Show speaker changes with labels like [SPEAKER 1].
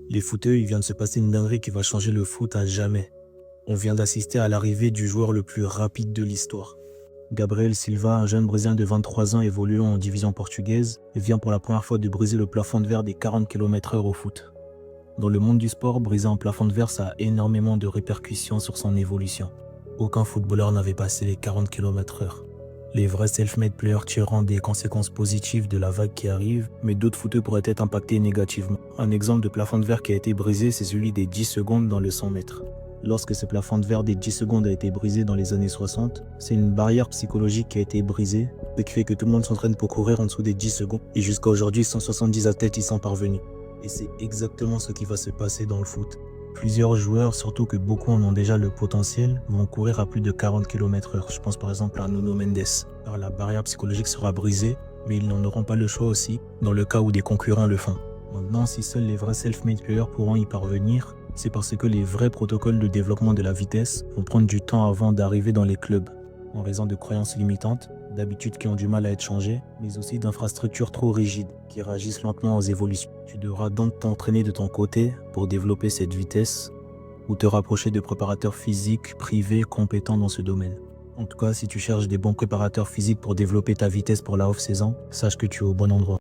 [SPEAKER 1] Les footeux, il vient de se passer une dinguerie qui va changer le foot à jamais. On vient d'assister à l'arrivée du joueur le plus rapide de l'histoire. Gabriel Silva, un jeune Brésilien de 23 ans évoluant en division portugaise, vient pour la première fois de briser le plafond de verre des 40 km/h au foot. Dans le monde du sport, briser un plafond de verre, ça a énormément de répercussions sur son évolution. Aucun footballeur n'avait passé les 40 km/h. Les vrais self-made players tireront des conséquences positives de la vague qui arrive, mais d'autres footeux pourraient être impactés négativement. Un exemple de plafond de verre qui a été brisé, c'est celui des 10 secondes dans le 100 mètres. Lorsque ce plafond de verre des 10 secondes a été brisé dans les années 60, c'est une barrière psychologique qui a été brisée, ce qui fait que tout le monde s'entraîne pour courir en dessous des 10 secondes. Et jusqu'à aujourd'hui, 170 athlètes y sont parvenus. Et c'est exactement ce qui va se passer dans le foot. Plusieurs joueurs, surtout que beaucoup en ont déjà le potentiel, vont courir à plus de 40 km/h. Je pense par exemple à Nuno Mendes. Alors la barrière psychologique sera brisée, mais ils n'en auront pas le choix aussi, dans le cas où des concurrents le font. Maintenant, si seuls les vrais self-made players pourront y parvenir, c'est parce que les vrais protocoles de développement de la vitesse vont prendre du temps avant d'arriver dans les clubs, en raison de croyances limitantes, d'habitudes qui ont du mal à être changées, mais aussi d'infrastructures trop rigides qui réagissent lentement aux évolutions. Tu devras donc t'entraîner de ton côté pour développer cette vitesse ou te rapprocher de préparateurs physiques privés compétents dans ce domaine. En tout cas, si tu cherches des bons préparateurs physiques pour développer ta vitesse pour la off-saison, sache que tu es au bon endroit.